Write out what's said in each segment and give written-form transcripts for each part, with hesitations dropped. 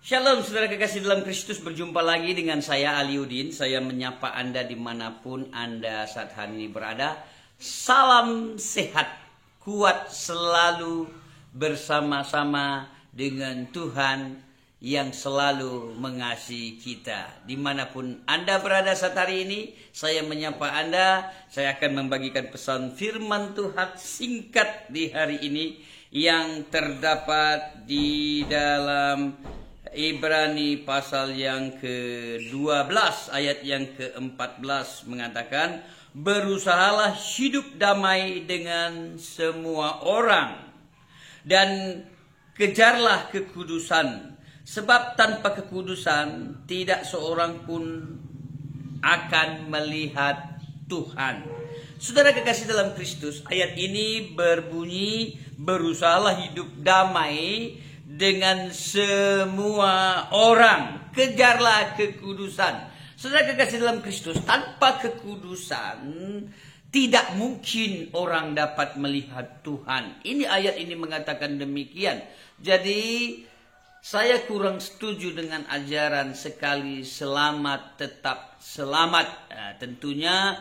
Shalom saudara kekasih dalam Kristus, berjumpa lagi dengan saya Aliudin. Saya menyapa Anda dimanapun Anda saat hari ini berada. Salam sehat, kuat selalu bersama-sama dengan Tuhan yang selalu mengasihi kita. Dimanapun Anda berada saat hari ini, saya menyapa Anda. Saya akan membagikan pesan firman Tuhan singkat di hari ini yang terdapat di dalam Ibrani pasal yang ke-12 ayat yang ke-14 mengatakan, berusahalah hidup damai dengan semua orang dan kejarlah kekudusan, sebab tanpa kekudusan tidak seorang pun akan melihat Tuhan. Saudara kekasih dalam Kristus, ayat ini berbunyi, berusahalah hidup damai dengan semua orang, kejarlah kekudusan. Saudara kekasih dalam Kristus, tanpa kekudusan tidak mungkin orang dapat melihat Tuhan. Ini ayat ini mengatakan demikian. Jadi saya kurang setuju dengan ajaran sekali selamat tetap selamat. Tentunya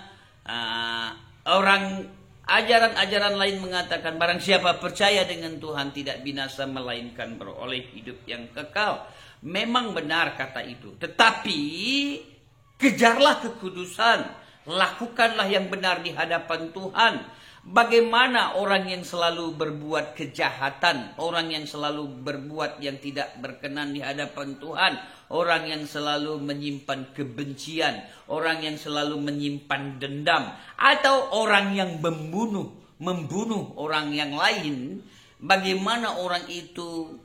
ajaran-ajaran lain mengatakan barang siapa percaya dengan Tuhan tidak binasa melainkan beroleh hidup yang kekal. Memang benar kata itu. Tetapi kejarlah kekudusan, lakukanlah yang benar di hadapan Tuhan. Bagaimana orang yang selalu berbuat kejahatan, orang yang selalu berbuat yang tidak berkenan di hadapan Tuhan, orang yang selalu menyimpan kebencian, orang yang selalu menyimpan dendam, atau orang yang membunuh orang yang lain, bagaimana orang itu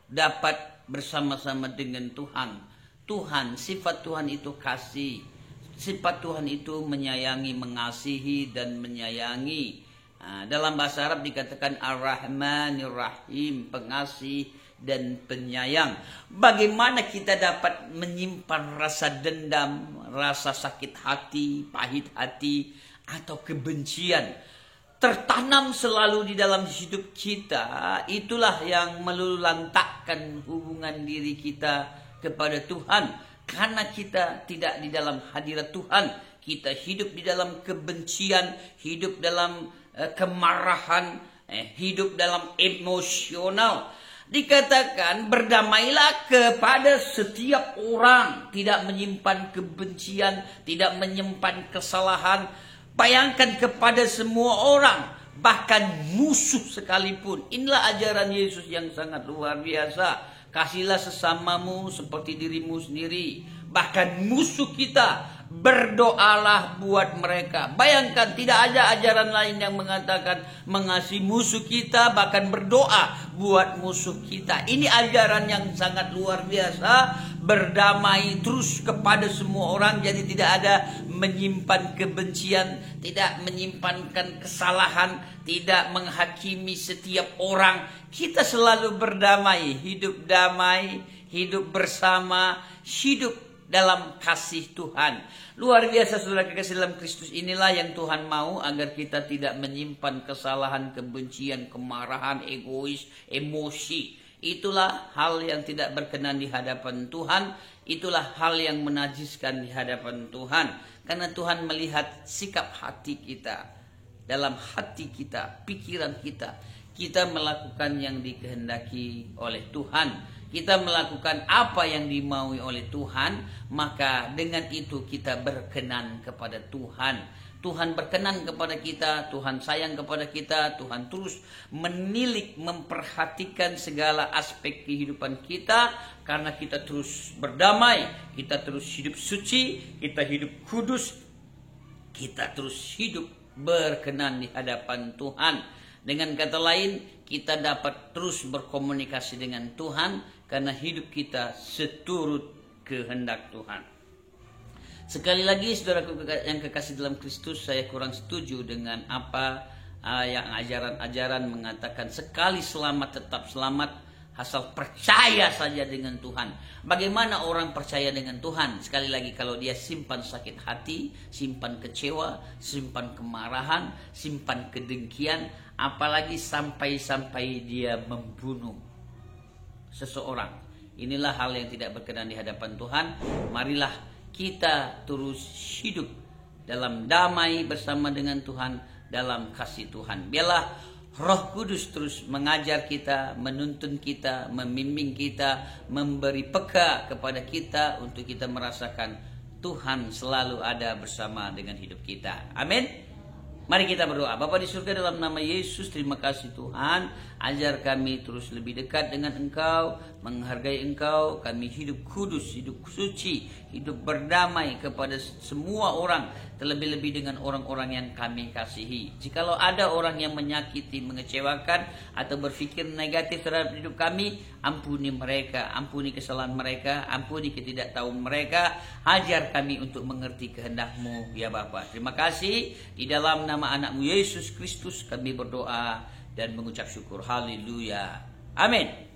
dapat bersama-sama dengan Tuhan? Tuhan, sifat Tuhan itu kasih. Sifat Tuhan itu menyayangi, mengasihi, dan menyayangi. Dalam bahasa Arab dikatakan Ar-Rahmanir Rahim, pengasih dan penyayang. Bagaimana kita dapat menyimpan rasa dendam, rasa sakit hati, pahit hati, atau kebencian tertanam selalu di dalam hidup kita? Itulah yang meluluhlantakkan hubungan diri kita kepada Tuhan. Karena kita tidak di dalam hadirat Tuhan, kita hidup di dalam kebencian, hidup dalam kemarahan, hidup dalam emosional. Dikatakan berdamailah kepada setiap orang, tidak menyimpan kebencian, tidak menyimpan kesalahan. Bayangkan kepada semua orang, bahkan musuh sekalipun. Inilah ajaran Yesus yang sangat luar biasa. Kasihlah sesamamu seperti dirimu sendiri. Bahkan musuh kita, berdoalah buat mereka. Bayangkan, tidak ada ajaran lain yang mengatakan mengasihi musuh kita, bahkan berdoa buat musuh kita. Ini ajaran yang sangat luar biasa. Berdamai terus kepada semua orang. Jadi tidak ada menyimpan kebencian, tidak menyimpankan kesalahan, tidak menghakimi setiap orang. Kita selalu berdamai, hidup bersama, hidup dalam kasih Tuhan. Luar biasa saudara kekasih dalam Kristus. Inilah yang Tuhan mau, agar kita tidak menyimpan kesalahan, kebencian, kemarahan, egois, emosi. Itulah hal yang tidak berkenan di hadapan Tuhan. Itulah hal yang menajiskan di hadapan Tuhan. Karena Tuhan melihat sikap hati kita. Dalam hati kita, pikiran kita, kita melakukan yang dikehendaki oleh Tuhan. Kita melakukan apa yang dimaui oleh Tuhan, maka dengan itu kita berkenan kepada Tuhan. Tuhan berkenan kepada kita, Tuhan sayang kepada kita, Tuhan terus menilik, memperhatikan segala aspek kehidupan kita. Karena kita terus berdamai, kita terus hidup suci, kita hidup kudus, kita terus hidup berkenan di hadapan Tuhan. Dengan kata lain, kita dapat terus berkomunikasi dengan Tuhan karena hidup kita seturut kehendak Tuhan. Sekali lagi saudaraku yang kekasih dalam Kristus, saya kurang setuju dengan apa yang ajaran-ajaran mengatakan sekali selamat tetap selamat, asal percaya saja dengan Tuhan. Bagaimana orang percaya dengan Tuhan? Sekali lagi, kalau dia simpan sakit hati, simpan kecewa, simpan kemarahan, simpan kedengkian, apalagi sampai-sampai dia membunuh seseorang. inilah hal yang tidak berkenan di hadapan Tuhan. Marilah kita terus hidup dalam damai bersama dengan Tuhan, dalam kasih Tuhan. Biarlah Roh Kudus terus mengajar kita, menuntun kita, membimbing kita, memberi peka kepada kita untuk kita merasakan Tuhan selalu ada bersama dengan hidup kita. Amin. Mari kita berdoa. Bapa di surga, dalam nama Yesus, terima kasih Tuhan. Ajar kami terus lebih dekat dengan Engkau, menghargai Engkau. Kami hidup kudus, hidup suci, hidup berdamai kepada semua orang, terlebih-lebih dengan orang-orang yang kami kasihi. Jikalau ada orang yang menyakiti, mengecewakan, atau berpikir negatif terhadap hidup kami, ampuni mereka, ampuni kesalahan mereka, ampuni ketidaktahuan mereka. Ajar kami untuk mengerti kehendak-Mu, ya Bapa. Terima kasih. Di dalam nama anak-Mu Yesus Kristus kami berdoa dan mengucap syukur. Haleluya. Amin.